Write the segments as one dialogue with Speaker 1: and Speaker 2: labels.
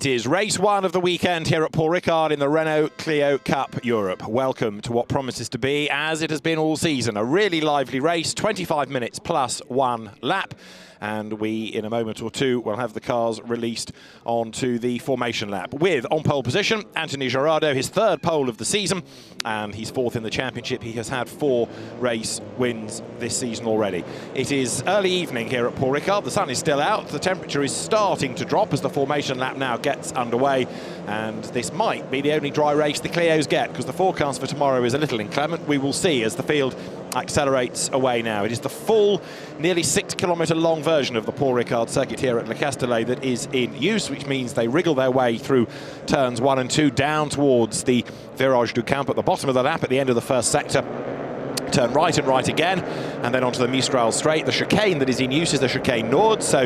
Speaker 1: It is race one of the weekend here at Paul Ricard in the Renault Clio Cup Europe. Welcome to what promises to be, as it has been all season, a really lively race, 25 minutes plus one lap. And we, in a moment or two, will have the cars released onto the formation lap. With, on pole position, Anthony Girardot, his third pole of the season, and he's fourth in the championship. He has had 4 race wins this season already. It is early evening here at Paul Ricard. The sun is still out. The temperature is starting to drop as the formation lap now gets underway. And this might be the only dry race the Clios get, because the forecast for tomorrow is a little inclement. We will see as the field accelerates away now. It is the full, nearly 6-kilometre long version of the Paul Ricard circuit here at Le Castellet that is in use, which means they wriggle their way through turns 1 and 2 down towards the Virage du Camp at the bottom of the lap at the end of the first sector. Turn right and right again, and then onto the Mistral straight. The chicane that is in use is the chicane Nord, so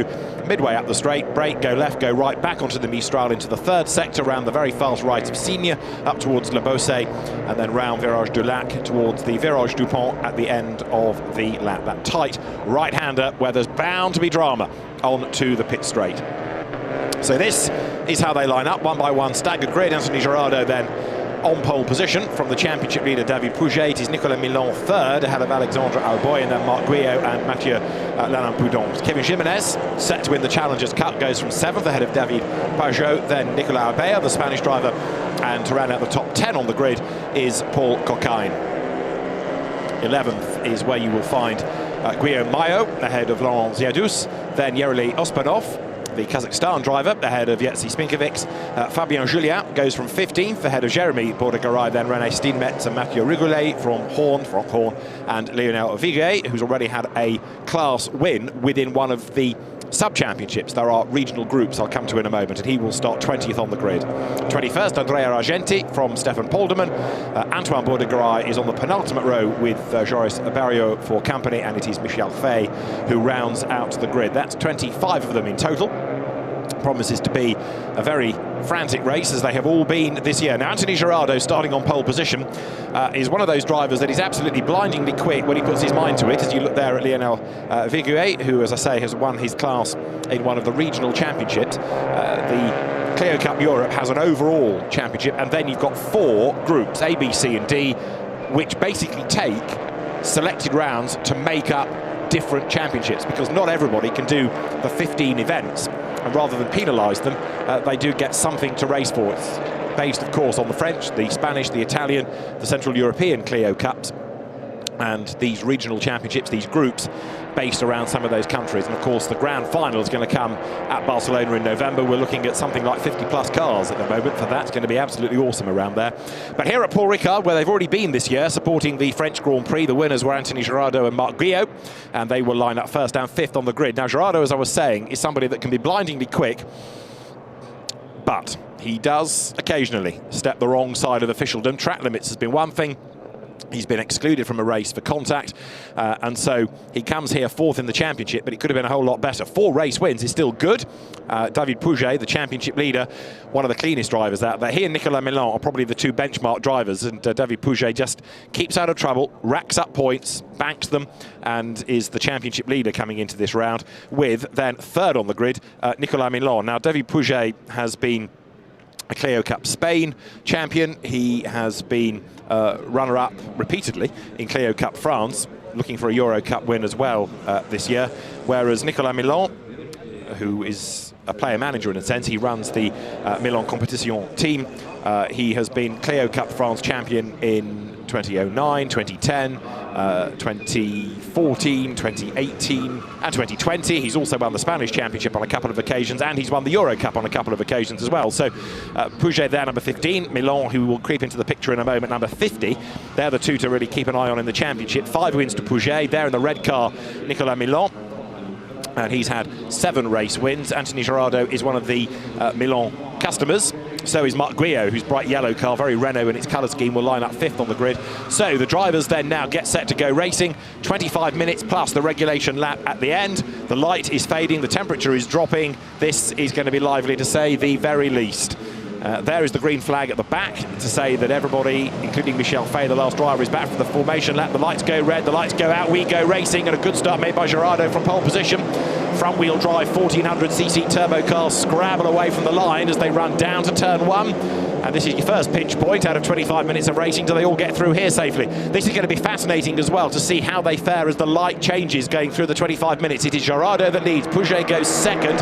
Speaker 1: midway up the straight, brake, go left, go right, back onto the Mistral into the third sector, around the very fast right of Signes, up towards Le Beausset, and then round Virage du Lac towards the Virage du Pont at the end of the lap. That tight right-hander where there's bound to be drama onto the pit straight. So this is how they line up, one by one, staggered grid. Anthony Girardot then on pole position from the championship leader David Pouget. It is Nicolas Milan third, ahead of Alexandre Alboy, and then Marc Guillot and Mathieu Lanin-Poudon. Kevin Jimenez, set to win the Challengers Cup, goes from 7th ahead of David Pajot, then Nicolas Albert, the Spanish driver, and to round out the top 10 on the grid is Paul Cocagne. 11th is where you will find Guillaume Maillot, ahead of Laurent Ziadous, then Yerely Ospanov, the Kazakhstan driver, ahead of Jetse Spinkovics. Fabien Julien goes from 15th, ahead of Jeremy Bordegaray, then René Steenmetz and Mathieu Rigoulet from Franck Horn, and Lionel Viguet, who's already had a class win within one of the sub-championships. There are regional groups I'll come to in a moment, and he will start 20th on the grid. 21st, Andrea Argenti from Stefan Polderman. Antoine Bordegaray is on the penultimate row with Joris Barrio for company, and it is Michel Fay who rounds out the grid. That's 25 of them in total. Promises to be a very frantic race, as they have all been this year. Now, Anthony Girardot, starting on pole position, is one of those drivers that is absolutely blindingly quick when he puts his mind to it. As you look there at Lionel Viguet, who, as I say, has won his class in one of the regional championships. The Clio Cup Europe has an overall championship, and then you've got 4 groups, A, B, C and D, which basically take selected rounds to make up different championships, because not everybody can do the 15 events. And rather than penalise them, they do get something to race for. It's based, of course, on the French, the Spanish, the Italian, the Central European Clio Cups, and these regional championships, these groups, based around some of those countries. And of course, the grand final is going to come at Barcelona in November. We're looking at something like 50+ cars at the moment for that. It's going to be absolutely awesome around there. But here at Paul Ricard, where they've already been this year, supporting the French Grand Prix, the winners were Anthony Girardot and Marc Guillot, and they will line up first and 5th on the grid. Now, Girardot, as I was saying, is somebody that can be blindingly quick, but he does occasionally step the wrong side of officialdom. Track limits has been one thing. He's been excluded from a race for contact, and so he comes here 4th in the championship, but it could have been a whole lot better. 4 race wins is still good. David Pouget, the championship leader, one of the cleanest drivers out there. He and Nicolas Milan are probably the 2 benchmark drivers, and David Pouget just keeps out of trouble, racks up points, banks them, and is the championship leader coming into this round, with then 3rd on the grid, Nicolas Milan. Now, David Pouget has been a Clio Cup Spain champion. He has been runner-up repeatedly in Clio Cup France, looking for a Euro Cup win as well this year. Whereas Nicolas Milan, who is a player manager in a sense, he runs the Milan Competition team. He has been Clio Cup France champion in 2009, 2010, 2014, 2018 and 2020. He's also won the Spanish Championship on a couple of occasions, and he's won the Euro Cup on a couple of occasions as well. So Pouget there, number 15, Milan, who will creep into the picture in a moment, number 50. They're the 2 to really keep an eye on in the championship. 5 wins to Pouget. There in the red car, Nicolas Milan, and he's had 7 race wins. Anthony Girardot is one of the Milan customers. So is Marc Guillot, whose bright yellow car, very Renault in its colour scheme, will line up 5th on the grid. So the drivers then now get set to go racing. 25 minutes plus the regulation lap at the end. The light is fading, the temperature is dropping. This is going to be lively, to say the very least. There is the green flag at the back to say that everybody, including Michel Fay, the last driver, is back for the formation lap. The lights go red, the lights go out, we go racing, and a good start made by Girardot from pole position. front-wheel drive 1400cc turbo cars scrabble away from the line as they run down to turn 1. And this is your first pinch point out of 25 minutes of racing. Do they all get through here safely? This is going to be fascinating as well to see how they fare as the light changes going through the 25 minutes. It is Gerardo that leads. Pouget goes second.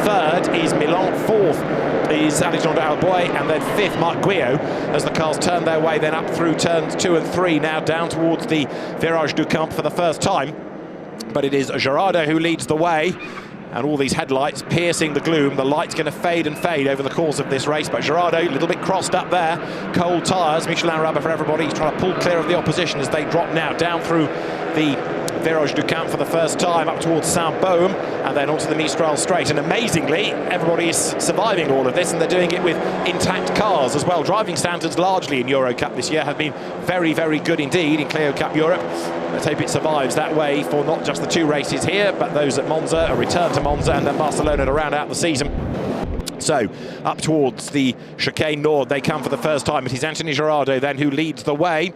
Speaker 1: Third is Milan. Fourth is Alexandre Alboy. And then fifth, Marc Guillot, as the cars turn their way then up through turns 2 and 3, now down towards the Virage du Camp for the first time. But it is Gerardo who leads the way. And all these headlights piercing the gloom. The light's going to fade and fade over the course of this race. But Gerardo, a little bit crossed up there. Cold tyres, Michelin rubber for everybody. He's trying to pull clear of the opposition as they drop now down through the Virage du Camp for the first time, up towards Saint-Baume, and then onto the Mistral Straight. And amazingly, everybody is surviving all of this, and they're doing it with intact cars as well. Driving standards largely in Euro Cup this year have been very, very good indeed in Clio Cup Europe. Let's hope it survives that way for not just the 2 races here, but those at Monza, a return to Monza, and then Barcelona to round out the season. So, up towards the Chicane Nord, they come for the first time. It is Anthony Gerardo then who leads the way.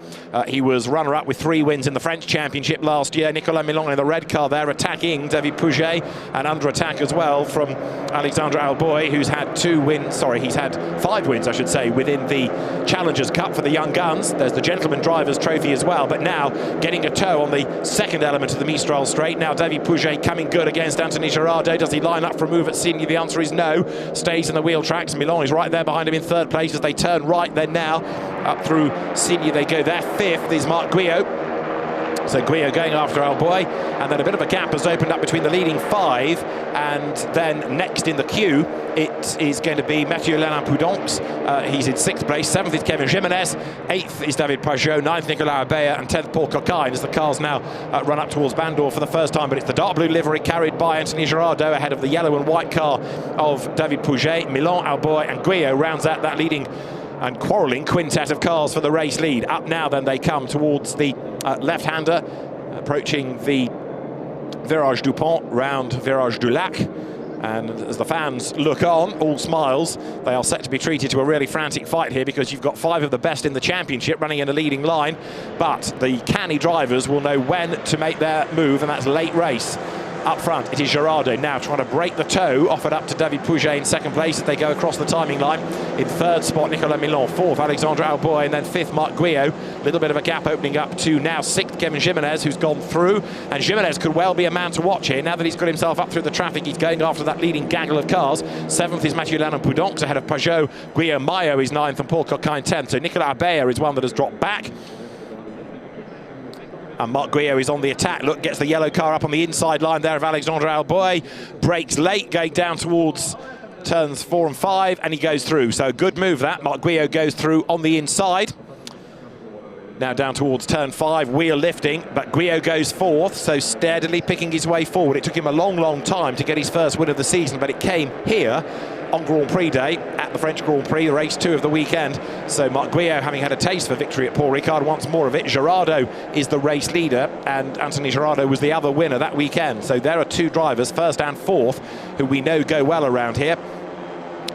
Speaker 1: He was runner-up with 3 wins in the French Championship last year. Nicolas Milan in the red car there, attacking David Pouget, and under attack as well from Alexandre Alboy, who's had 2 wins, sorry, he's had 5 wins, I should say, within the Challengers Cup for the young guns. There's the Gentleman Drivers Trophy as well, but now getting a toe on the second element of the Mistral Straight. Now David Pouget coming good against Anthony Gerardo. Does he line up for a move at Signy? The answer is no. Stays in the wheel tracks. Milan is right there behind him in 3rd place as they turn right. Then now up through Signy they go there. 5th is Marc Guillot. So Guillot going after Alboy, and then a bit of a gap has opened up between the leading 5, and then next in the queue it is going to be Mathieu Lenin-Poudonx. He's in 6th place. 7th is Kevin Jimenez. 8th is David Pajot. 9th Nicolas Abea, and 10th Paul Ricard as the cars now run up towards Bandor for the first time. But it's the dark blue livery carried by Anthony Gerardo ahead of the yellow and white car of David Pouget. Milan, Alboy and Guillot rounds out that leading and quarrelling quintet of cars for the race lead. Up now then they come towards the left-hander, approaching the Virage du Pont, round Virage du Lac. And as the fans look on, all smiles, they are set to be treated to a really frantic fight here, because you've got 5 of the best in the championship running in a leading line. But the canny drivers will know when to make their move, and that's late race. Up front, it is Gerardo now trying to break the toe, offered up to David Pouget in 2nd place as they go across the timing line. In 3rd spot, Nicolas Milan. 4th, Alexandre Alboy, and then 5th, Marc Guillot. A little bit of a gap opening up to now 6th, Kevin Jimenez, who's gone through. And Jimenez could well be a man to watch here. Now that he's got himself up through the traffic, he's going after that leading gaggle of cars. 7th is Mathieu Lenin-Poudonx ahead of Pajot. Guillaume Maillot is 9th, and Paul Ricard 10th. So Nicolas Abea is one that has dropped back. And Marc Guillot is on the attack. Look, gets the yellow car up on the inside line there of Alexandre Alboy. Brakes late, going down towards turns 4 and 5, and he goes through. So good move that. Marc Guillot goes through on the inside. Now down towards turn 5, wheel lifting, but Guillot goes 4th, so steadily picking his way forward. It took him a long, long time to get his first win of the season, but it came here on Grand Prix Day at the French Grand Prix, race 2 of the weekend. So Marc Guillot, having had a taste for victory at Paul Ricard, wants more of it. Gerardo is the race leader, and Anthony Gerardo was the other winner that weekend. So there are 2 drivers, 1st and 4th, who we know go well around here.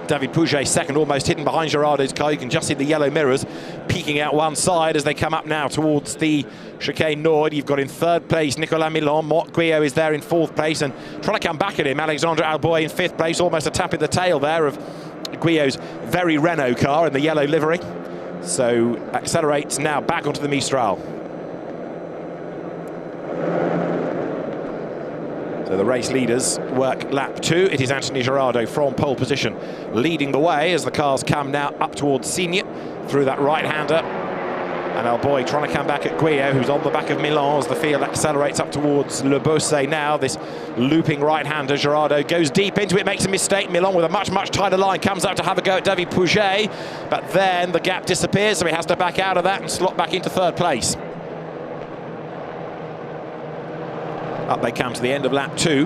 Speaker 1: David Pouget 2nd, almost hidden behind Gerardo's car. You can just see the yellow mirrors peeking out one side as they come up now towards the Chicane Nord. You've got in 3rd place Nicolas Milan. Marc Guillot is there in 4th place, and trying to come back at him, Alexandre Alboy in 5th place, almost a tap in the tail there of Guillot's very Renault car in the yellow livery. So accelerates now back onto the Mistral. So the race leaders work lap 2. It is Anthony Gerardo from pole position leading the way as the cars come now up towards Signy through that right-hander. And Alboy trying to come back at Guillot, who's on the back of Milan as the field accelerates up towards Le Beausset now. This looping right-hander, Gerardo goes deep into it, makes a mistake. Milan with a much, much tighter line comes out to have a go at David Pouget, but then the gap disappears, so he has to back out of that and slot back into 3rd place. Up they come to the end of lap 2.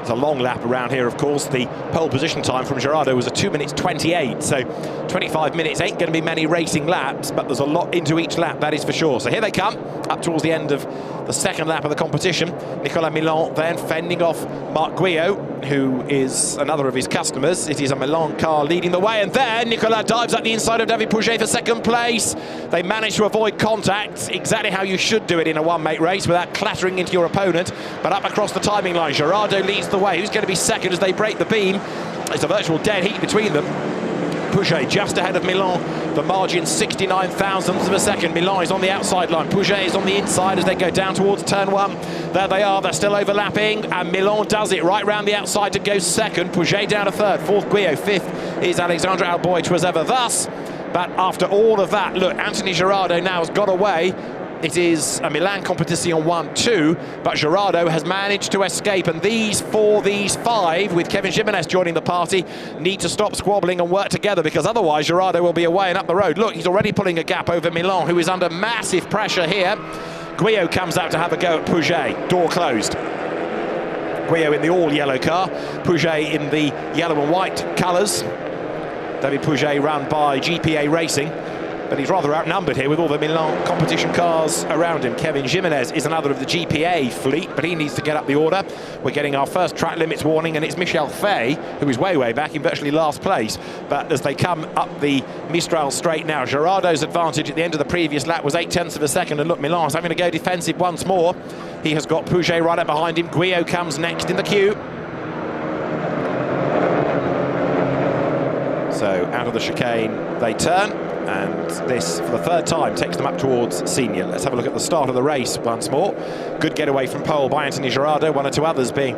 Speaker 1: It's a long lap around here, of course. The pole position time from Gerardo was a 2 minutes 28, so 25 minutes ain't going to be many racing laps, but there's a lot into each lap, that is for sure. So here they come, up towards the end of the 2nd lap of the competition. Nicolas Milan then fending off Marc Guillot, who is another of his customers. It is a Milan car leading the way, and then Nicolas dives at the inside of David Pouget for 2nd place. They manage to avoid contact, exactly how you should do it in a one-mate race without clattering into your opponent. But up across the timing line, Gerardo leads the way. Who's going to be second as they break the beam? It's a virtual dead heat between them. Pouget just ahead of Milan. The margin 69 thousandths of a second. Milan is on the outside line. Pouget is on the inside as they go down towards turn one. There they are. They're still overlapping. And Milan does it right round the outside to go second. Pouget down to third. Fourth, Guyot. Fifth is Alexandre Alboy. 'Twas ever thus. But after all of that, look, Anthony Girardot now has got away. It is a Milan Competition 1-2, but Girardot has managed to escape. And these five, with Kevin Jimenez joining the party, need to stop squabbling and work together, because otherwise Girardot will be away and up the road. Look, he's already pulling a gap over Milan, who is under massive pressure here. Guyot comes out to have a go at Pouget. Door closed. Guyot in the all-yellow car, Pouget in the yellow and white colours. David Pouget run by GPA Racing. But he's rather outnumbered here with all the Milan competition cars around him. Kevin Jimenez is another of the GPA fleet, but he needs to get up the order. We're getting our first track limits warning, and it's Michel Fay, who is way back in virtually last place. But as they come up the Mistral straight now, Girardot's advantage at the end of the previous lap was 0.8 of a second. And look, Milan's having to go defensive once more. He has got Pouget right up behind him. Guyot comes next in the queue. So out of the chicane they turn. And this, for the third time, takes them up towards senior. Let's have a look at the start of the race once more. Good getaway from pole by Anthony Girardot, one or two others being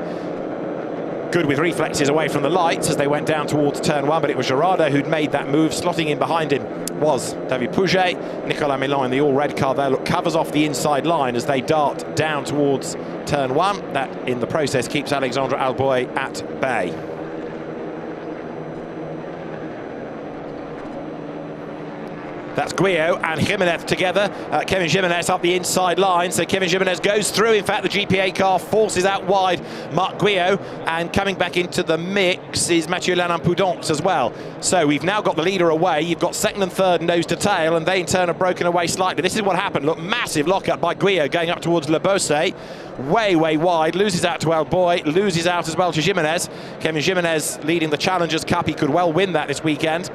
Speaker 1: good with reflexes away from the lights as they went down towards turn one, but it was Girardot who'd made that move. Slotting in behind him was David Pouget. Nicolas Milan in the all-red car there, look, covers off the inside line as they dart down towards turn one. That, in the process, keeps Alexandre Alboy at bay. That's Guyot and Jimenez together. Kevin Jimenez up the inside line. So Kevin Jimenez goes through. In fact, the GPA car forces out wide Marc Guyot. And coming back into the mix is Mathieu Lannin-Poudonx as well. So we've now got the leader away. You've got second and third nose to tail, and they in turn have broken away slightly. This is what happened. Look, massive lockup by Guyot going up towards Le Beausset. Way wide. Loses out to Alboy. Loses out as well to Jimenez. Kevin Jimenez leading the Challengers Cup. He could well win that this weekend.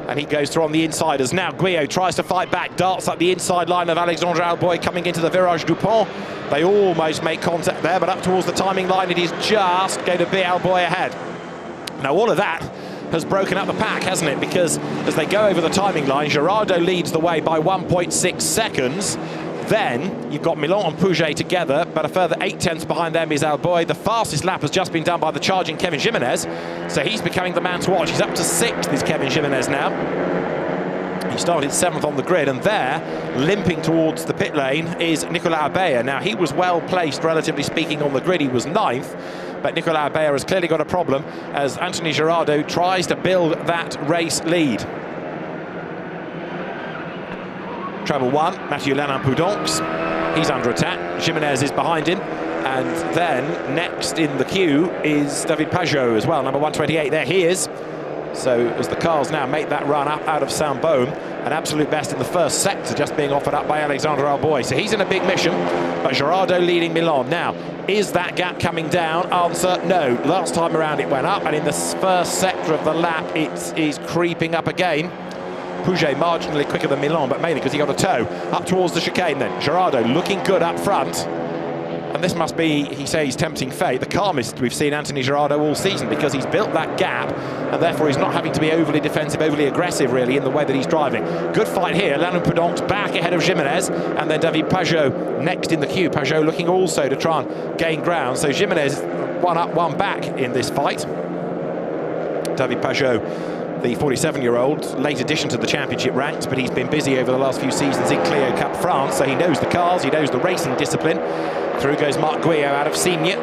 Speaker 1: And he goes through on the insiders. Now Guyot tries to fight back, darts up the inside line of Alexandre Alboy coming into the Virage du Pont. They almost make contact there, but up towards the timing line, it is just going to be Alboy ahead. Now all of that has broken up the pack, hasn't it? Because as they go over the timing line, Girardot leads the way by 1.6 seconds. Then you've got Milan and Pouget together, but a further 0.8 behind them is Alboy. The fastest lap has just been done by the charging Kevin Jimenez, so he's becoming the man to watch. He's up to 6th, is Kevin Jimenez now. He started 7th on the grid, and there, limping towards the pit lane, is Nicolas Abea. Now, he was well placed, relatively speaking, on the grid. He was 9th, but Nicolas Abea has clearly got a problem as Anthony Girardot tries to build that race lead. Treble 1, Mathieu Lannin-Poudonx, he's under attack. Jimenez is behind him, and then next in the queue is David Pajot as well, number 128. There he is. So as the cars now make that run up out of Saint-Baume, an absolute best in the first sector just being offered up by Alexandre Alboy. So he's in a big mission, but Girardot leading Milan. Now, is that gap coming down? Answer, no. Last time around it went up, and in the first sector of the lap it is creeping up again. Pouget marginally quicker than Milan, but mainly because he got a toe. Up towards the chicane then. Girardot looking good up front. And this must be, he says, tempting fate, the calmest we've seen Anthony Girardot all season, because he's built that gap, and therefore he's not having to be overly defensive, overly aggressive, really, in the way that he's driving. Good fight here. Lannin-Poudonx back ahead of Jimenez, and then David Pajot next in the queue. Pajot looking also to try and gain ground. So Jimenez one up, one back in this fight. David Pajot, the 47-year-old, late addition to the championship ranks, but he's been busy over the last few seasons in Clio Cup France, so he knows the cars, he knows the racing discipline. Through goes Marc Guyot out of senior,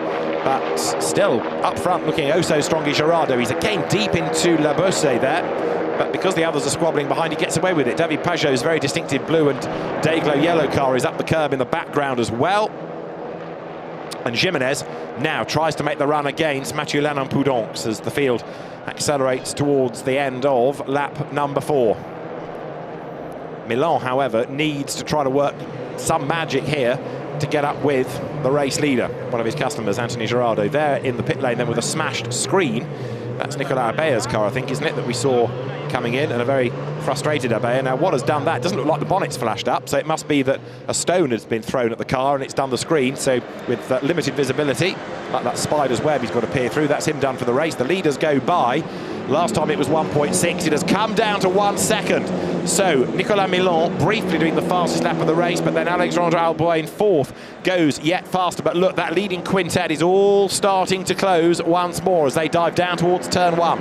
Speaker 1: but still up front looking oh so strong is Girardot. He's again deep into Le Beausset there, but because the others are squabbling behind, he gets away with it. David Pajot's very distinctive blue and Dayglow yellow car is up the curb in the background as well. And Jimenez now tries to make the run against Mathieu Lannin-Poudonx as the field accelerates towards the end of lap number 4. Milan, however, needs to try to work some magic here to get up with the race leader, one of his customers, Anthony Girardot. There in the pit lane then with a smashed screen. That's That's Nicolas Abeille's car, I think, isn't it, that we saw coming in, and a very frustrated Abeille. Now, what has done that? It doesn't look like the bonnet's flashed up, so it must be that a stone has been thrown at the car and it's done the screen. So with limited visibility, like that spider's web he's got to peer through, that's him done for the race. The leaders go by. Last time it was 1.6. It has come down to 1 second. So Nicolas Milon briefly doing the fastest lap of the race, but then Alexandre Alboy in fourth goes yet faster. But look, that leading quintet is all starting to close once more as they dive down towards turn 1.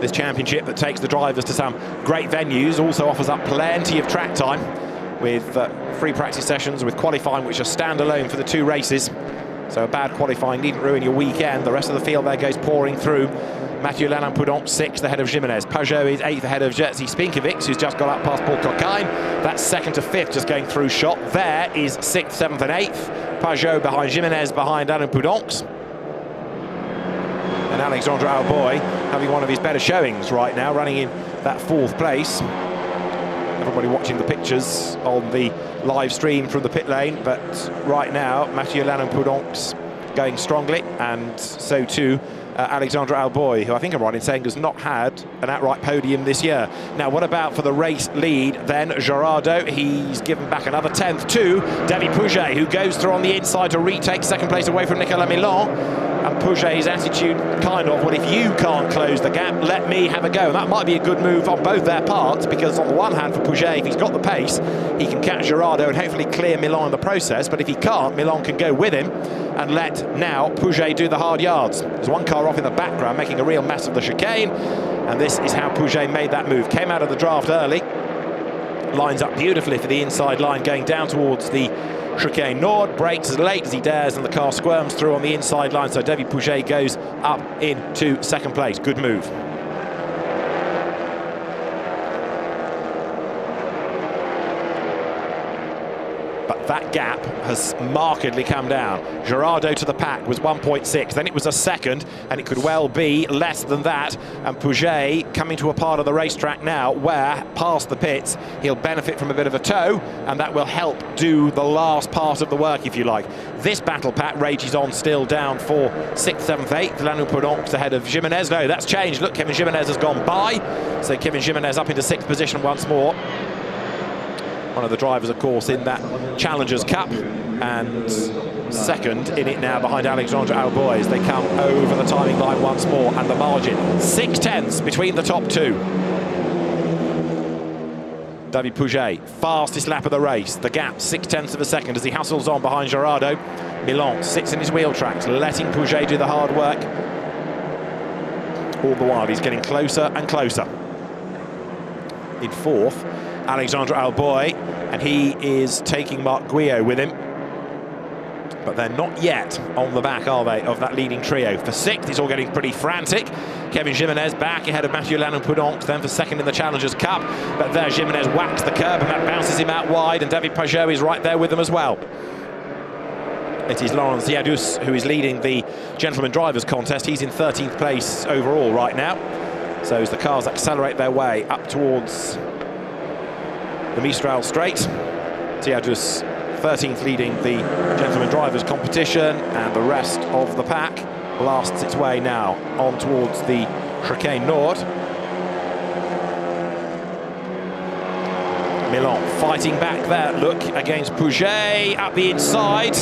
Speaker 1: This championship that takes the drivers to some great venues also offers up plenty of track time with free practice sessions, with qualifying which are standalone for the 2 races. So a bad qualifying needn't ruin your weekend. The rest of the field there goes pouring through. Mathieu Lalin-Prudhomme 6th ahead of Jimenez. Peugeot is 8th ahead of Jerzy Spinkovic, who's just got up past Paul Ricard. That's 2nd to 5th, just going through shot. There is 6th, 7th and 8th. Peugeot behind Jimenez, behind Lalin-Prudhomme. And Alexandre Alboy having one of his better showings right now, running in that 4th place. Everybody watching the pictures on the live stream from the pit lane, but right now Mathieu Lalin-Prudhomme going strongly, and so too Alexandre Alboy, who I think I'm right in saying has not had an outright podium this year. Now, what about for the race lead then? Gerardo, he's given back another 10th to David Pouget, who goes through on the inside to retake 2nd place away from Nicolas Milon. And Pouget's attitude kind of, well, if you can't close the gap, let me have a go. And that might be a good move on both their parts, because on the one hand for Pouget, if he's got the pace, he can catch Gerardo and hopefully clear Milon in the process. But if he can't, Milon can go with him and let now Pouget do the hard yards. There's one car off in the background making a real mess of the chicane, and this is how Pouget made that move. Came out of the draft early, lines up beautifully for the inside line going down towards the chicane Nord, brakes as late as he dares, and the car squirms through on the inside line. So David Pouget goes up into 2nd place. Good move. But that gap has markedly come down. Gerardo to the pack was 1.6, then it was a 2nd, and it could well be less than that. And Pouget coming to a part of the racetrack now where, past the pits, he'll benefit from a bit of a tow, and that will help do the last part of the work, if you like. This battle pack rages on still down for 6th, 7th, 8th. Lalin-Prudhomme ahead of Jimenez. No, that's changed. Look, Kevin Jimenez has gone by. So Kevin Jimenez up into 6th position once more. One of the drivers, of course, in that Challengers Cup, and 2nd in it now behind Alexandre Alboy as they come over the timing line once more, and the margin 6/10 between the top 2. David Pouget, fastest lap of the race. The gap 6/10 of a second as he hustles on behind Gerardo. Milon sits in his wheel tracks, letting Pouget do the hard work. All the while he's getting closer and closer. In 4th, Alexandre Alboy, and he is taking Marc Guyot with him. But they're not yet on the back, are they, of that leading trio. For 6th, it's all getting pretty frantic. Kevin Jimenez back ahead of Mathieu Lalin-Prudhomme, then for 2nd in the Challengers Cup. But there, Jimenez whacks the curb, and that bounces him out wide, and David Peugeot is right there with them as well. It is Laurent Ziadus who is leading the Gentleman Drivers Contest. He's in 13th place overall right now. So as the cars accelerate their way up towards the Mistral Straight, Ziadus 13th leading the Gentleman Drivers competition, and the rest of the pack blasts its way now on towards the Chicane Nord. Milon fighting back there, look, against Pouget up the inside.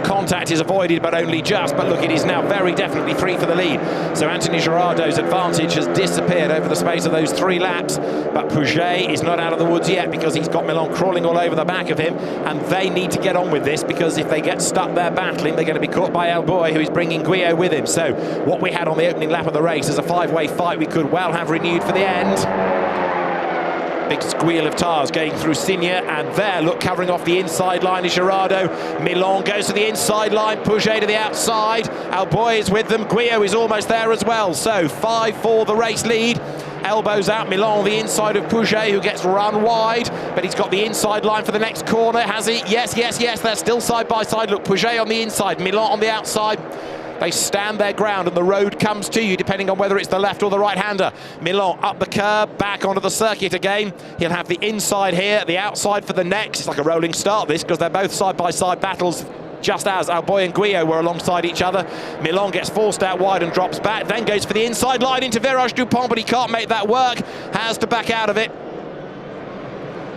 Speaker 1: Contact is avoided, but only just. But look, it is now very definitely 3 for the lead. So Anthony Gerardo's advantage has disappeared over the space of those 3 laps. But Pouget is not out of the woods yet, because he's got Milon crawling all over the back of him. And they need to get on with this, because if they get stuck there battling, they're going to be caught by Alboy, who is bringing Guyot with him. So what we had on the opening lap of the race is a 5-way fight we could well have renewed for the end. Big squeal of tyres going through Signes, and there, look, covering off the inside line is Gerardo. Milon goes to the inside line, Pouget to the outside. Alboy is with them, Guyot is almost there as well. So 5 for the race lead. Elbows out Milon on the inside of Pouget, who gets run wide, but he's got the inside line for the next corner, has he? Yes, yes, yes, they're still side by side. Look, Pouget on the inside, Milon on the outside. They stand their ground, and the road comes to you depending on whether it's the left or the right-hander. Milon up the curb, back onto the circuit again. He'll have the inside here, the outside for the next. It's like a rolling start, this, because they're both side-by-side battles just as Alboy and Guyot were alongside each other. Milan gets forced out wide and drops back, then goes for the inside line into Virage Dupont, but he can't make that work, has to back out of it.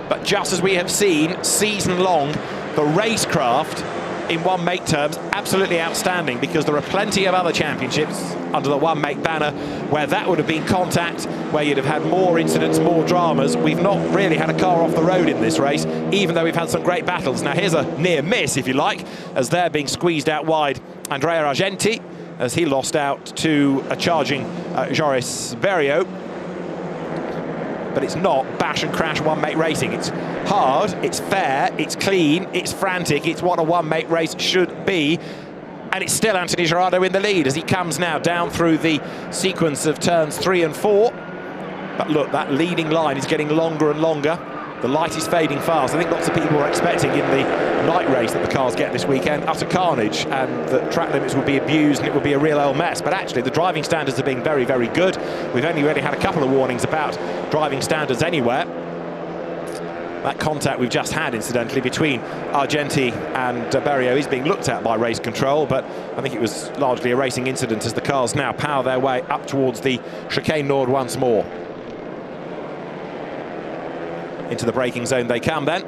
Speaker 1: But just as we have seen season long, the racecraft in one-make terms, absolutely outstanding, because there are plenty of other championships under the one-make banner where that would have been contact, where you'd have had more incidents, more dramas. We've not really had a car off the road in this race, even though we've had some great battles. Now here's a near miss, if you like, as they're being squeezed out wide. Andrea Argenti, as he lost out to a charging Joris Berriot. But it's not bash and crash one-make racing. It's hard, it's fair, it's clean, it's frantic, it's what a one-make race should be. And it's still Anthony Gerardo in the lead as he comes now down through the sequence of turns 3 and 4. But look, that leading line is getting longer and longer. The light is fading fast. I think lots of people were expecting in the night race that the cars get this weekend utter carnage and that track limits would be abused and it would be a real old mess. But actually the driving standards are being very, very good. We've only really had a couple of warnings about driving standards anywhere. That contact we've just had, incidentally, between Argenti and Berriot is being looked at by race control, but I think it was largely a racing incident as the cars now power their way up towards the chicane Nord once more. Into the braking zone they come then.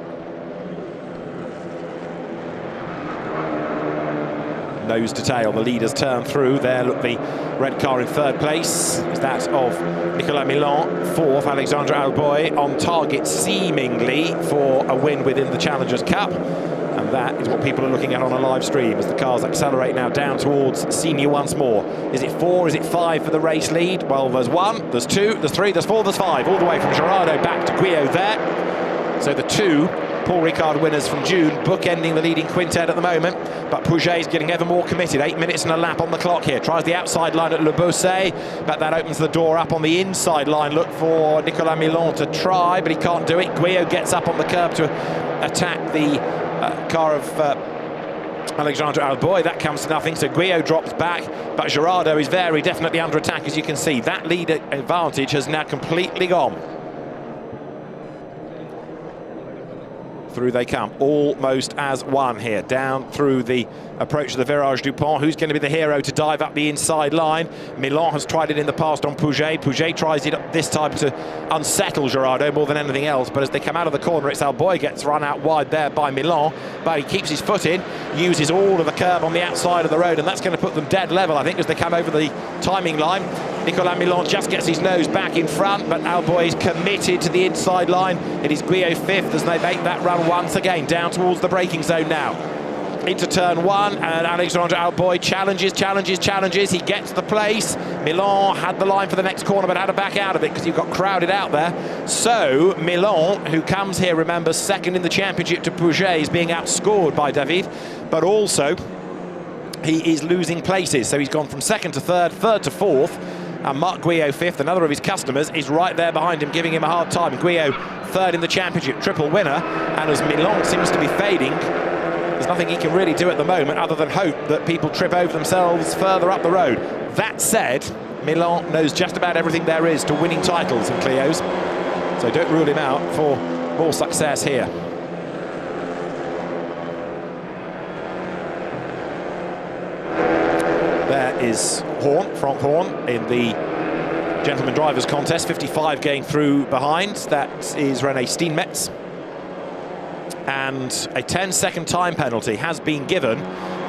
Speaker 1: Nose to tail, the leaders turn through. There, look, the red car in third place is that of Nicolas Milan. Fourth, Alexandre Alboy, on target seemingly for a win within the Challengers Cup. And that is what people are looking at on a live stream as the cars accelerate now down towards Senior once more. Is it 4, is it 5 for the race lead? Well, there's 1, there's 2, there's 3, there's 4, there's 5, all the way from Gerardo back to Guyot there. So the 2 Paul Ricard winners from June bookending the leading quintet at the moment, but Pouget is getting ever more committed. 8 minutes and a lap on the clock here. Tries the outside line at Le Beausset, but that opens the door up on the inside line. Look for Nicolas Milan to try, but he can't do it. Guyot gets up on the curb to attack the car of Alexandre Alboy. That comes to nothing, so Guyot drops back, but Gerardo is very definitely under attack, as you can see. That lead advantage has now completely gone. Through they come, almost as one here, down through the approach to the Virage Dupont. Who's going to be the hero to dive up the inside line? Milan has tried it in the past on Pouget. Pouget tries it this time to unsettle Gerardo more than anything else, but as they come out of the corner, it's Alboy gets run out wide there by Milan, but he keeps his foot in, uses all of the curb on the outside of the road, and that's going to put them dead level, I think, as they come over the timing line. Nicolas Milan just gets his nose back in front, but Alboy is committed to the inside line. It is Guyot 5th as they make that run once again down towards the braking zone now. Into turn 1, and Alexandre Alboy challenges. He gets the place. Milan had the line for the next corner, but had to back out of it because he got crowded out there. So Milan, who comes here, remember, second in the championship to Pouget, is being outscored by David, but also he is losing places. So he's gone from second to third, third to fourth. And Marc Guyot 5th, another of his customers, is right there behind him, giving him a hard time. Guyot 3rd in the championship, triple winner. And as Milan seems to be fading, there's nothing he can really do at the moment other than hope that people trip over themselves further up the road. That said, Milan knows just about everything there is to winning titles in Clios. So don't rule him out for more success here. There is Horn, Frank Horn, in the Gentleman Drivers Contest, 55 going through behind. That is René Steenmetz. And a 10-second time penalty has been given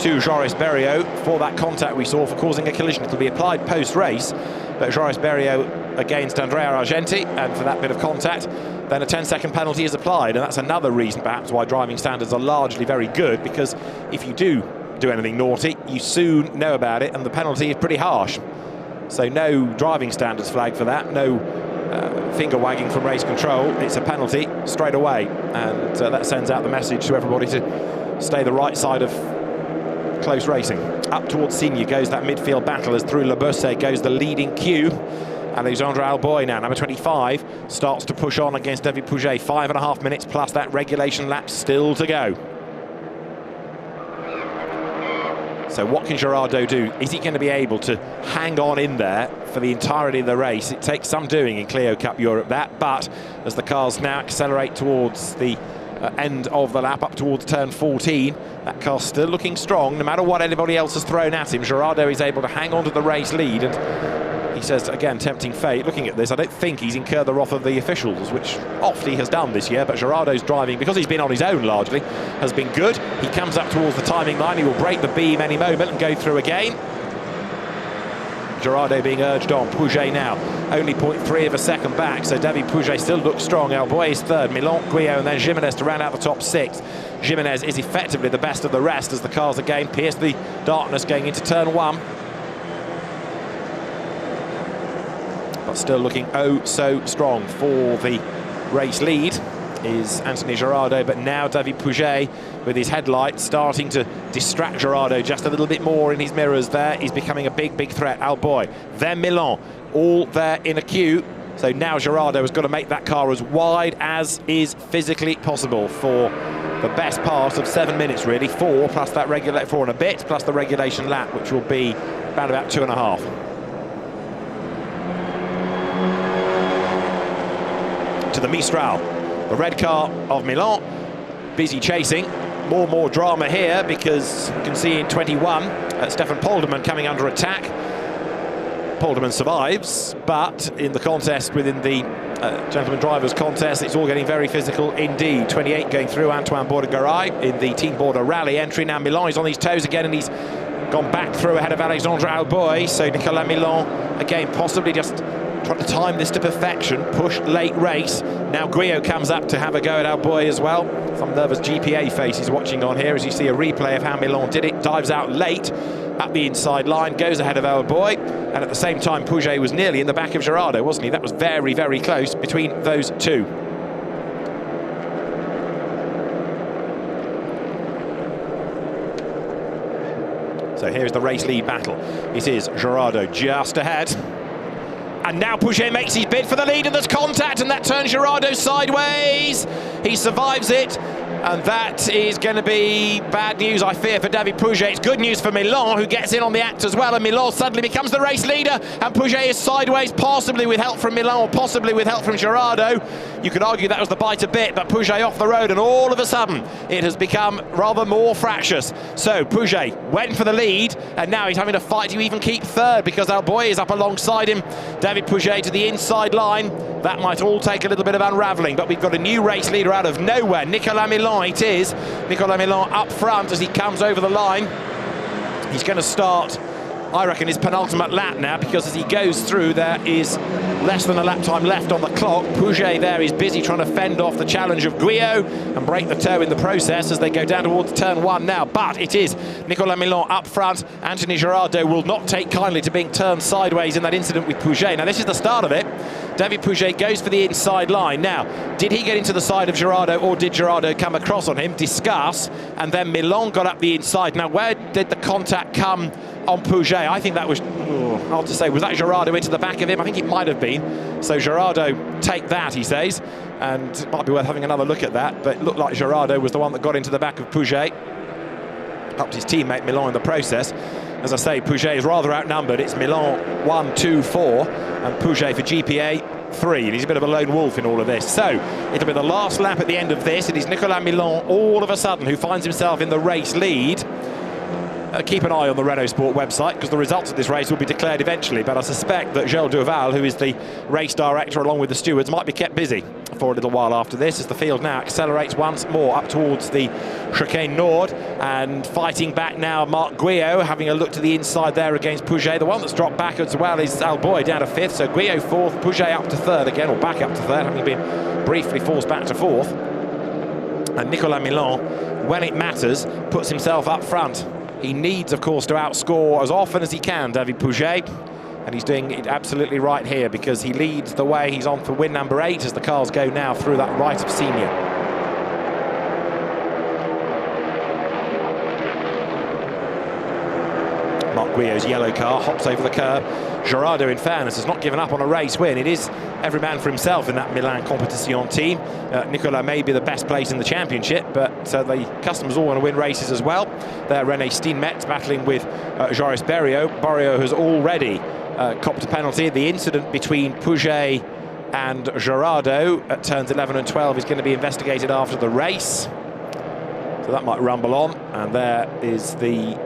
Speaker 1: to Joris Berriot for that contact we saw for causing a collision. It will be applied post-race, but Joris Berriot against Andrea Argenti, and for that bit of contact, then a 10-second penalty is applied. And that's another reason, perhaps, why driving standards are largely very good, because if you do anything naughty, you soon know about it, and the penalty is pretty harsh. So no driving standards flag for that, no finger wagging from race control. It's a penalty straight away, and that sends out the message to everybody to stay the right side of close racing. Up towards Signes goes that midfield battle as through Le Beausset goes the leading queue. Alexandre Alboy now, number 25, starts to push on against David Pouget. 5.5 minutes plus that regulation lap still to go. So what can Gerardo do? Is he going to be able to hang on in there for the entirety of the race? It takes some doing in Clio Cup Europe, that, but as the cars now accelerate towards the end of the lap up towards turn 14. That car's still looking strong, no matter what anybody else has thrown at him. Girardeau is able to hang on to the race lead, and he says, again, tempting fate. Looking at this, I don't think he's incurred the wrath of the officials, which oft he has done this year, but Girardeau's driving, because he's been on his own largely, has been good. He comes up towards the timing line, he will break the beam any moment and go through again. Girardeau being urged on. Pouget now only 0.3 of a second back, so David Pouget still looks strong. Alboy is third, Milan, Guillot, and then Jimenez to round out the top six. Jimenez is effectively the best of the rest as the cars again pierce the darkness going into turn one. But still looking oh so strong for the race lead is Anthony Girardeau, but now David Pouget with his headlights starting to distract Girardeau just a little bit more in his mirrors there. He's becoming a big threat. Alboy, then Milan, all there in a queue. So now Girardeau has got to make that car as wide as is physically possible for the best part of 7 minutes, really. 4 plus that 4 and a bit plus the regulation lap, which will be about 2.5. To the Mistral, the red car of Milan, busy chasing. More drama here, because you can see in 21 Stefan Polderman coming under attack. Polderman survives, but in the contest within the gentleman drivers contest, it's all getting very physical indeed. 28 going through Antoine Bordegaray in the Team Border Rally entry. Now Milan is on his toes again, and he's gone back through ahead of Alexandre Alboy. So Nicolas Milan again possibly just trying to time this to perfection, push late race. Now Guillot comes up to have a go at Alboy as well. Some nervous GPA faces watching on here as you see a replay of how Milan did it. Dives out late at the inside line, goes ahead of Alboy, and at the same time Pouget was nearly in the back of Girardeau, wasn't he? That was very close between those two. So here's the race lead battle. It is Girardeau just ahead. And now Pouget makes his bid for the lead, and there's contact, and that turns Girardeau sideways. He survives it, and that is going to be bad news, I fear, for David Pouget. It's good news for Milan, who gets in on the act as well, and Milan suddenly becomes the race leader, and Pouget is sideways, possibly with help from Milan, or possibly with help from Girardeau. You could argue that was the bite a bit, but Pouget off the road, and all of a sudden it has become rather more fractious. So Pouget went for the lead, and now he's having to fight to even keep third, because Alboy is up alongside him. David Pouget to the inside line. That might all take a little bit of unravelling, but we've got a new race leader out of nowhere. Nicolas Milan it is. Nicolas Milan up front as he comes over the line. He's going to start, I reckon, his penultimate lap now, because as he goes through, there is less than a lap time left on the clock. Pouget there is busy trying to fend off the challenge of Guillot and break the toe in the process as they go down towards turn one now. But it is Nicolas Milan up front. Anthony Girardeau will not take kindly to being turned sideways in that incident with Pouget. Now, this is the start of it. David Pouget goes for the inside line. Now, did he get into the side of Girardeau, or did Girardeau come across on him? Discuss. And then Milan got up the inside. Now, where did the contact come on Pouget? I think that was, hard to say. Was that Girardeau into the back of him? I think it might have been. So Girardeau, take that, he says. And it might be worth having another look at that. But it looked like Girardeau was the one that got into the back of Pouget. Helped his teammate Milan in the process. As I say, Pouget is rather outnumbered. It's Milan 1, 2, 4, and Pouget for GPA 3. And he's a bit of a lone wolf in all of this. So it'll be the last lap at the end of this. It is Nicolas Milan, all of a sudden, who finds himself in the race lead. Keep an eye on the Renault Sport website, because the results of this race will be declared eventually, but I suspect that Gilles Duval, who is the race director along with the stewards, might be kept busy for a little while after this, as the field now accelerates once more up towards the Chicane Nord, and fighting back now Marc Guillot, having a look to the inside there against Pouget. The one that's dropped back as well is Alboy down to fifth, so Guillot fourth, Pouget up to third again, or back up to third, having been briefly forced back to fourth. And Nicolas Milan, when it matters, puts himself up front. He needs, of course, to outscore as often as he can David Pouget, and he's doing it absolutely right here, because he leads the way. He's on for win number 8 as the cars go now through that right of senior. Marc Guillot's yellow car hops over the curb. Girardeau, in fairness, has not given up on a race win. It is every man for himself in that Milan Competition team. Nicolas may be the best place in the championship, but the customers all want to win races as well. There, René Steenmetz battling with Joris Barrio. Barrio has already copped a penalty. The incident between Pouget and Gerardo at turns 11 and 12 is going to be investigated after the race. So that might rumble on, and there is the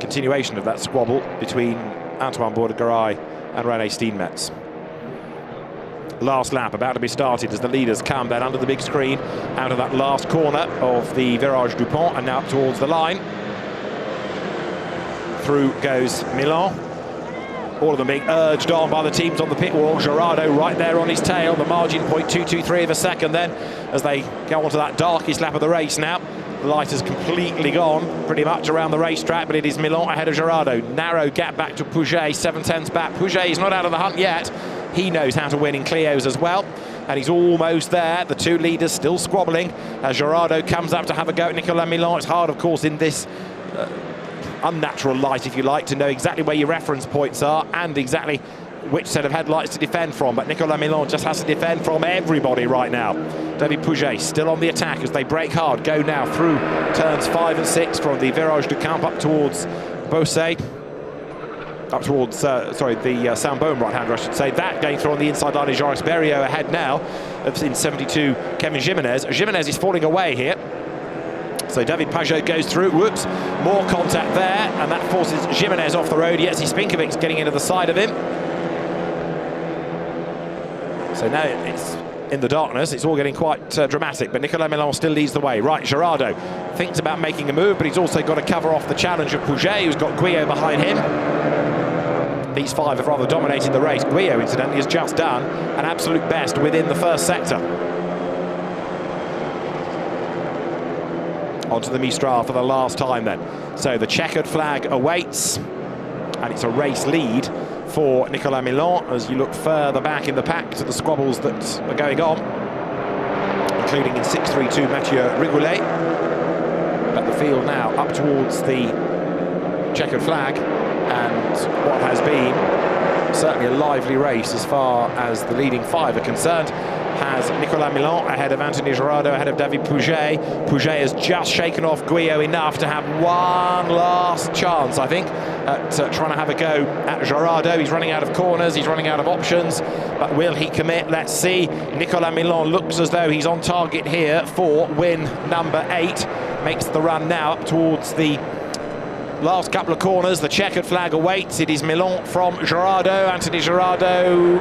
Speaker 1: continuation of that squabble between Antoine Bourgaray and René Steenmetz. Last lap about to be started as the leaders come then under the big screen out of that last corner of the Virage du Pont and now up towards the line. Through goes Milan. All of them being urged on by the teams on the pit wall. Gerardo right there on his tail. The margin 0.223 of a second then as they go on to that darkest lap of the race now. The light has completely gone pretty much around the racetrack, but it is Milan ahead of Gerardo. Narrow gap back to Pouget, 7/10 back. Pouget is not out of the hunt yet. He knows how to win in Clios as well, and he's almost there. The two leaders still squabbling as Gerardo comes up to have a go at Nicolas Milan. It's hard, of course, in this unnatural light, if you like, to know exactly where your reference points are and exactly which set of headlights to defend from, but Nicolas Milan just has to defend from everybody right now. David Pouget still on the attack as they brake hard, go now through turns 5 and 6 from the Virage du Camp up towards Beausset, up towards, the Saint-Baume right-hander, I should say. That going through on the inside line is Joris Berriot ahead now in 72, Kevin Jimenez. Jimenez is falling away here. So David Pajot goes through, whoops, more contact there, and that forces Jimenez off the road. Jetse Spinkovic's getting into the side of him. So now it's in the darkness, it's all getting quite dramatic, but Nicolas Milan still leads the way. Right, Gerardo thinks about making a move, but he's also got to cover off the challenge of Pouget, who's got Guyot behind him. These five have rather dominated the race. Guyot, incidentally, has just done an absolute best within the first sector. Onto the Mistral for the last time then. So the checkered flag awaits, and it's a race lead for Nicolas Milan as you look further back in the pack to the squabbles that are going on, including in 632 Mathieu Rigoulet. But the field now up towards the checkered flag, and what has been certainly a lively race as far as the leading five are concerned has Nicolas Milan ahead of Anthony Gerardo, ahead of David Pouget. Pouget has just shaken off Guyot enough to have one last chance, I think, at trying to have a go at Gerardo. He's running out of corners, he's running out of options, but will he commit? Let's see. Nicolas Milan looks as though he's on target here for win number 8. Makes the run now up towards the last couple of corners. The checkered flag awaits. It is Milan from Gerardo. Anthony Gerardo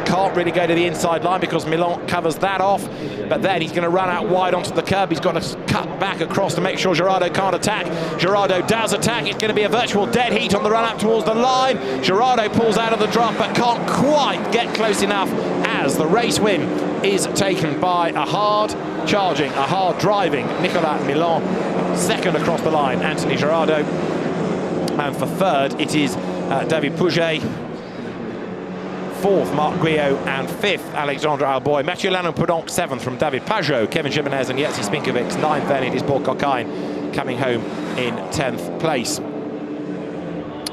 Speaker 1: can't really go to the inside line because Milan covers that off, but then he's going to run out wide onto the curb. He's got to cut back across to make sure Gerardo can't attack. Gerardo does attack. It's going to be a virtual dead heat on the run up towards the line. Gerardo pulls out of the drop but can't quite get close enough as the race win is taken by a hard charging, a hard driving Nicolas Milan. Second across the line, Anthony Gerardo, and for third it is David Pouget. Fourth, Marc Guyot, and fifth, Alexandre Alboy. Mathieu Lannon-Pedonc, 7th from David Pajot. Kevin Jimenez and Jetse Spinkovic, 9th. Then it is Paul Ricard coming home in 10th place.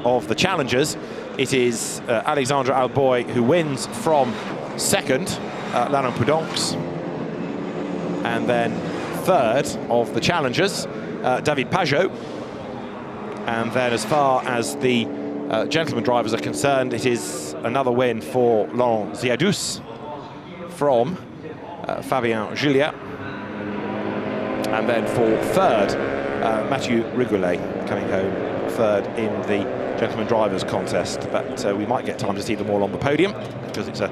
Speaker 1: Of the challengers, it is Alexandre Alboy who wins from second, Lannon-Pedonc. And then third of the challengers, David Pajot. And then as far as the gentlemen drivers are concerned, it is another win for Laurent Ziadous from Fabien Julia. And then for third, Mathieu Rigoulet coming home third in the gentlemen drivers contest. But we might get time to see them all on the podium because it's a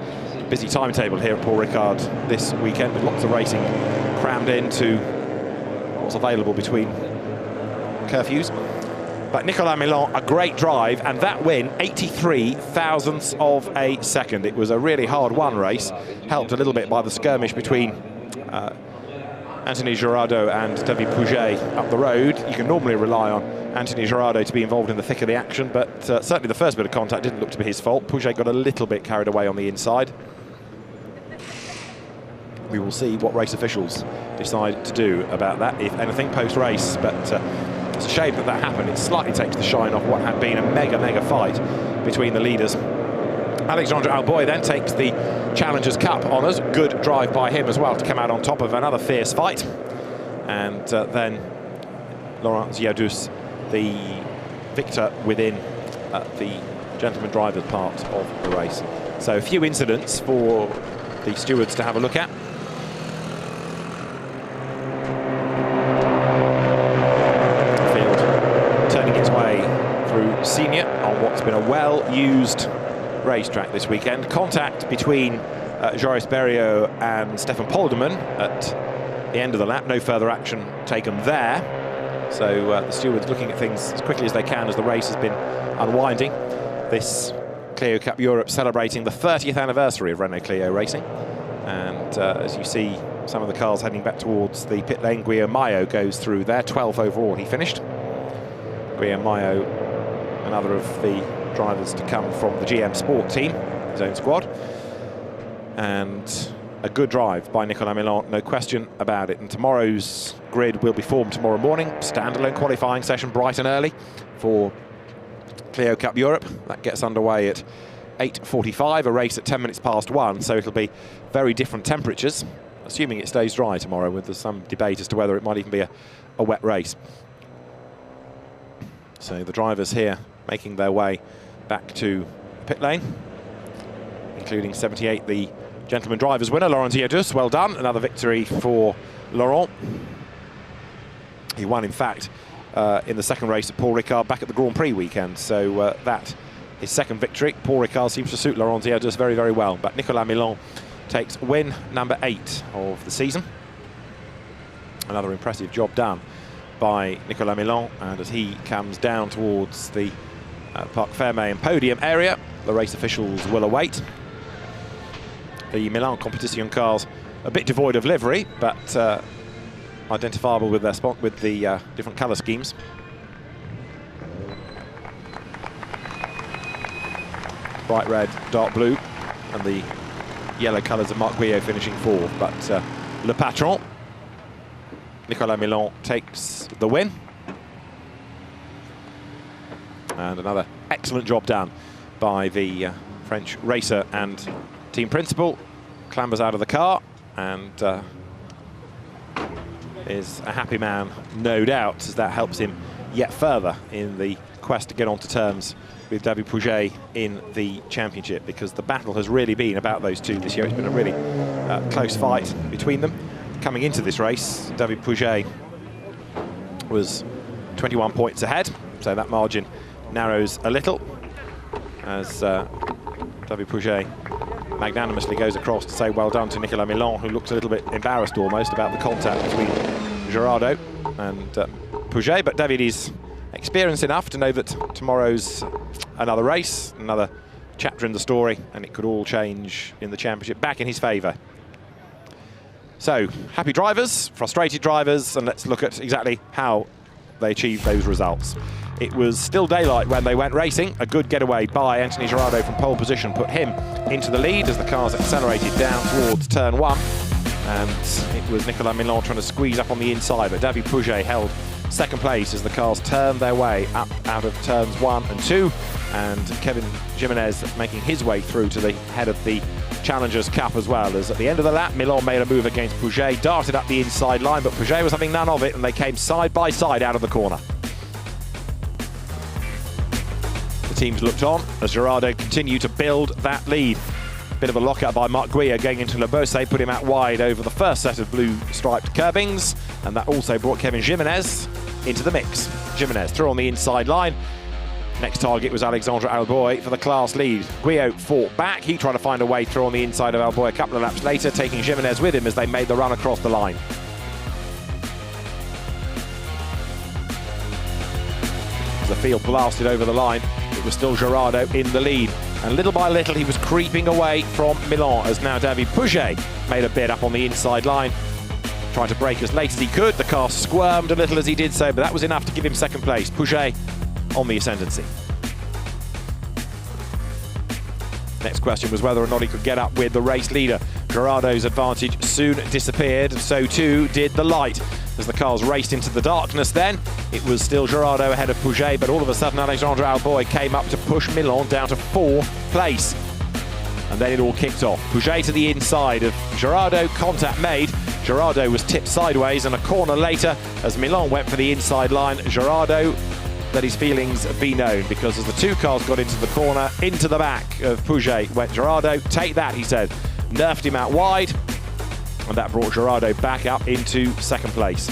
Speaker 1: busy timetable here at Paul Ricard this weekend with lots of racing crammed into what's available between curfews. But Nicolas Milan, a great drive, and that win, 83 thousandths of a second. It was a really hard-won race, helped a little bit by the skirmish between Anthony Gerardo and David Pouget up the road. You can normally rely on Anthony Gerardo to be involved in the thick of the action, but certainly the first bit of contact didn't look to be his fault. Pouget got a little bit carried away on the inside. We will see what race officials decide to do about that, if anything, post-race, but it's a shame that happened. It slightly takes the shine off what had been a mega fight between the leaders. Alexandre Alboy then takes the Challengers Cup honours. Good drive by him as well to come out on top of another fierce fight. And then Laurent Ziadous, the victor within the gentleman drivers part of the race. So a few incidents for the stewards to have a look at. Field turning its way through Senior on what's been a well-used racetrack this weekend. Contact between Joris Berriot and Stefan Polderman at the end of the lap. No further action taken there. So the stewards looking at things as quickly as they can as the race has been unwinding. This Clio Cup Europe celebrating the 30th anniversary of Renault Clio racing. And as you see some of the cars heading back towards the pit lane, Guillaume Maillot goes through there. 12th overall he finished. Guillaume Maillot, another of the drivers to come from the GM Sport team, his own squad. And a good drive by Nicolas Milan, no question about it. And tomorrow's grid will be formed tomorrow morning. Standalone qualifying session bright and early for Clio Cup Europe. That gets underway at 8:45, a race at 10 minutes past 1. So it'll be very different temperatures, assuming it stays dry tomorrow, with some debate as to whether it might even be a wet race. So the drivers here making their way back to pit lane, including 78, the gentleman drivers winner, Laurent Diadus. Well done, another victory for Laurent. He won, in fact, in the second race at Paul Ricard back at the Grand Prix weekend. So that, his second victory. Paul Ricard seems to suit Laurent Diadus very, very well. But Nicolas Milan takes win number 8 of the season. Another impressive job done by Nicolas Milan. And as he comes down towards the Parc Fermé and podium area, the race officials will await. The Milan Competition cars a bit devoid of livery, but identifiable with their spot with the different colour schemes. Bright red, dark blue, and the yellow colours of Marc Guillot finishing 4th. But Le Patron, Nicolas Milan, takes the win. And another excellent job done by the French racer and team principal. Clambers out of the car and is a happy man, no doubt, as that helps him yet further in the quest to get onto terms with David Pouget in the championship, because the battle has really been about those two this year. It's been a really close fight between them. Coming into this race, David Pouget was 21 points ahead, so that margin narrows a little as David Pouget magnanimously goes across to say well done to Nicolas Milan, who looks a little bit embarrassed almost about the contact between Gerardo and Pouget. But David is experienced enough to know that tomorrow's another race, another chapter in the story, and it could all change in the championship back in his favour. So, happy drivers, frustrated drivers, and let's look at exactly how they achieved those results. It was still daylight when they went racing. A good getaway by Anthony Gerardo from pole position put him into the lead as the cars accelerated down towards turn 1. And it was Nicolas Milan trying to squeeze up on the inside, but David Pouget held second place as the cars turned their way up out of turns 1 and 2. And Kevin Jimenez making his way through to the head of the Challengers Cup as well, as at the end of the lap, Milan made a move against Pouget, darted up the inside line, but Pouget was having none of it, and they came side by side out of the corner. The teams looked on as Gerardo continued to build that lead. Bit of a lockout by Marc Guillot going into Le Beausset, put him out wide over the first set of blue striped curbings, and that also brought Kevin Jimenez into the mix. Jimenez through on the inside line. Next target was Alexandre Alboy for the class lead. Guillot fought back. He tried to find a way through on the inside of Alboy a couple of laps later, taking Jimenez with him as they made the run across the line. As the field blasted over the line, it was still Gerardo in the lead. And little by little, he was creeping away from Milan as now David Pouget made a bit up on the inside line. Tried to brake as late as he could. The car squirmed a little as he did so, but that was enough to give him second place. Pouget on the ascendancy. Next question was whether or not he could get up with the race leader. Gerardo's advantage soon disappeared, so too did the light. As the cars raced into the darkness then, it was still Gerardo ahead of Pouget, but all of a sudden Alexandre Alboy came up to push Milan down to 4th place. And then it all kicked off. Pouget to the inside of Gerardo, contact made. Gerardo was tipped sideways, and a corner later, as Milan went for the inside line, Gerardo let his feelings be known, because as the two cars got into the corner, into the back of Pouget went Gerardo. Take that, he said. nerfed him out wide, and that brought Gerardo back up into second place.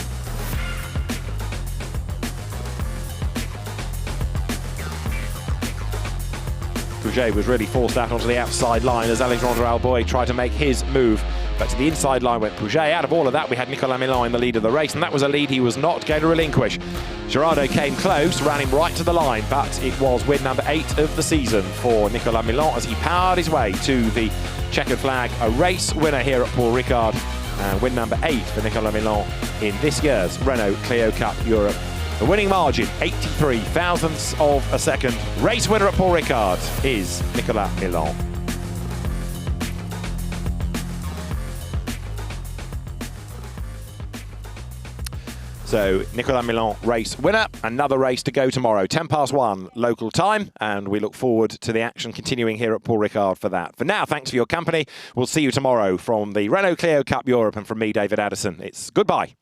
Speaker 1: Pouget was really forced out onto the outside line as Alexandre Alboy tried to make his move. But to the inside line went Pouget. Out of all of that, we had Nicolas Milan in the lead of the race, and that was a lead he was not going to relinquish. Gerardo came close, ran him right to the line, but it was win number 8 of the season for Nicolas Milan as he powered his way to the checkered flag. A race winner here at Paul Ricard, and win number 8 for Nicolas Milan in this year's Renault Clio Cup Europe. The winning margin, 83 thousandths of a second. Race winner at Paul Ricard is Nicolas Milan. So, Nicolas Milan race winner. Another race to go tomorrow, 1:10 local time, and we look forward to the action continuing here at Paul Ricard for that. For now, thanks for your company. We'll see you tomorrow from the Renault Clio Cup Europe, and from me, David Addison. It's goodbye.